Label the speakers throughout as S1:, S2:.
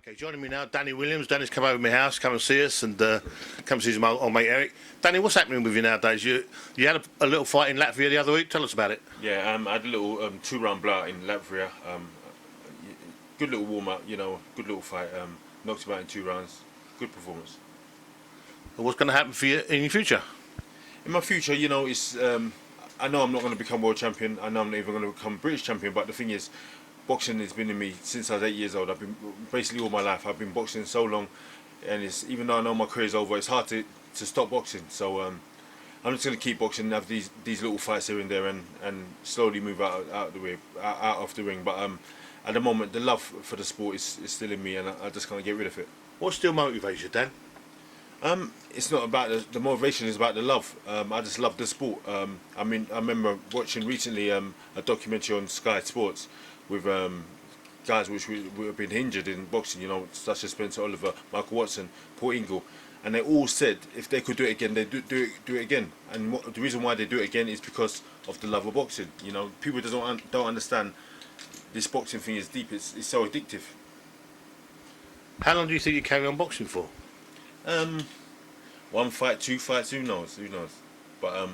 S1: Okay, joining me now, Danny Williams. Danny's come over to my house, come and see us, and come see his old mate Eric. Danny, what's happening with you nowadays? You had a little fight in Latvia the other week. Tell us about it.
S2: Yeah, I had a little 2-round blowout in Latvia. Good little warm up, good little fight. Knocked him out in 2 rounds. Good performance.
S1: And what's going to happen for you in your future?
S2: In my future, it's I know I'm not going to become world champion. I know I'm not even going to become British champion. But the thing is, boxing has been in me since I was 8 years old. I've been basically all my life. I've been boxing so long, and even though I know my career's over, it's hard to stop boxing. So I'm just going to keep boxing, and have these little fights here and there, and slowly move out of the ring. But at the moment, the love for the sport is still in me, and I just can't get rid of it.
S1: What still motivates you, Dan?
S2: It's not about the motivation; it's about the love. I just love the sport. I remember watching recently a documentary on Sky Sports with guys which have been injured in boxing, such as Spencer Oliver, Michael Watson, Paul Ingle, and they all said if they could do it again, they'd do it again. And the reason why they do it again is because of the love of boxing. People don't understand this boxing thing is deep. It's so addictive.
S1: How long do you think you carry on boxing for?
S2: 1 fight, 2 fights, who knows? But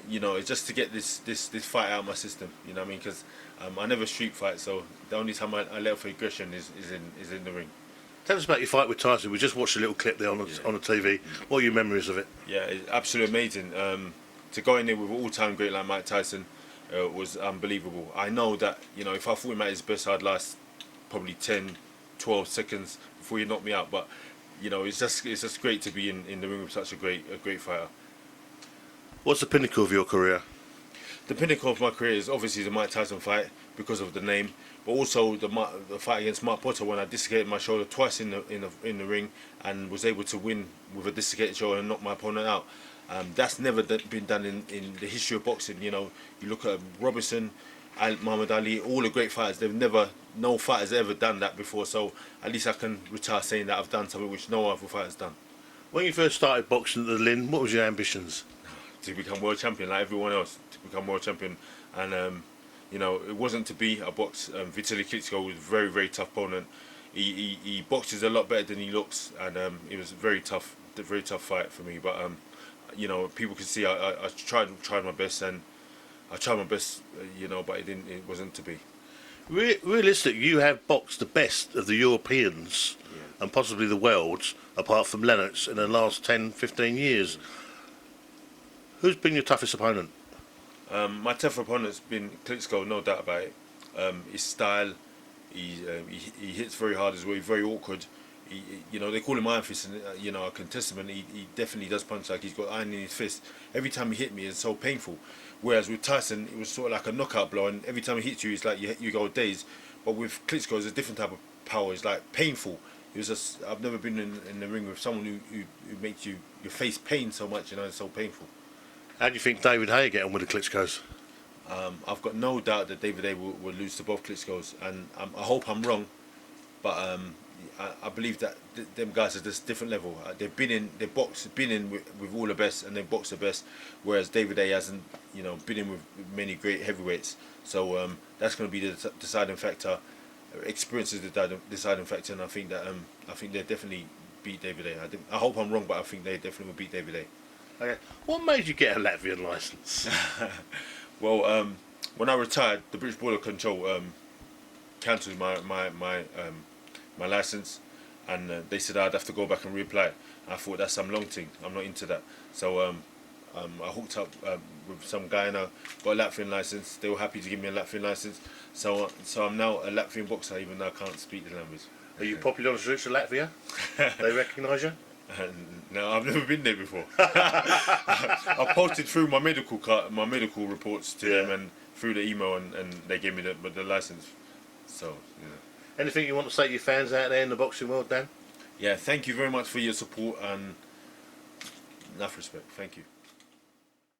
S2: it's just to get this fight out of my system. You know what I mean? Because I never street fight, so the only time I let off aggression is in the ring.
S1: Tell us about your fight with Tyson. We just watched a little clip there on the TV. What are your memories of it?
S2: Yeah, it's absolutely amazing. To go in there with an all-time great like Mike Tyson was unbelievable. I know that if I fought him at his best, I'd last probably 10, 12 seconds before he knocked me out. But it's just great to be in the ring with such a great fighter.
S1: What's the pinnacle of your career?
S2: The pinnacle of my career is obviously the Mike Tyson fight because of the name, but also the fight against Mark Potter when I dislocated my shoulder twice in the ring and was able to win with a dislocated shoulder and knock my opponent out. That's never been done in the history of boxing. You look at Robinson, Muhammad Ali, all the great fighters. No fighter's ever done that before. So at least I can retire saying that I've done something which no other fighter's done.
S1: When you first started boxing at the Lynn, what was your ambitions?
S2: To become world champion like everyone else, to become world champion. And it wasn't to be. I boxed Vitaly Klitschko was a very, very tough opponent. He boxes a lot better than he looks, and it was a very tough fight for me. But people could see I tried my best, and I tried my best, but it wasn't to be.
S1: Realistic, you have boxed the best of the Europeans and possibly the world, apart from Lennox, in the last 10, 15 years. Who's been your toughest opponent?
S2: My toughest opponent's been Klitschko, no doubt about it. His style, he hits very hard as well. He's very awkward. They call him Iron Fist, and I can testament. He definitely does punch like he's got iron in his fist. Every time he hit me, it's so painful. Whereas with Tyson, it was sort of like a knockout blow, and every time he hits you, it's like you go dazed. But with Klitschko, it's a different type of power. It's like painful. I've never been in the ring with someone who makes your face pain so much. It's so painful.
S1: How do you think David Haye get on with the Klitschkos?
S2: I've got no doubt that David Haye will lose to both Klitschkos, and I hope I'm wrong. But I believe that them guys are just different level. They've been in with all the best, and they've boxed the best. Whereas David Haye hasn't, been in with many great heavyweights. So that's going to be the deciding factor. Experience is the deciding factor, and I think they definitely beat David Haye. I hope I'm wrong, but I think they definitely will beat David Haye.
S1: Okay. What made you get a Latvian licence?
S2: Well, when I retired, the British Border Control cancelled my licence, and they said I'd have to go back and reapply. I thought that's some long thing. I'm not into that. So I hooked up with some guy and I got a Latvian licence. They were happy to give me a Latvian licence. So I'm now a Latvian boxer, even though I can't speak the language.
S1: Are you popular on the streets of Latvia? They recognise you?
S2: No, I've never been there before. I posted through my medical reports to them and through the email, and they gave me the license. So,
S1: Anything you want to say to your fans out there in the boxing world, Dan?
S2: Yeah, thank you very much for your support and enough respect. Thank you.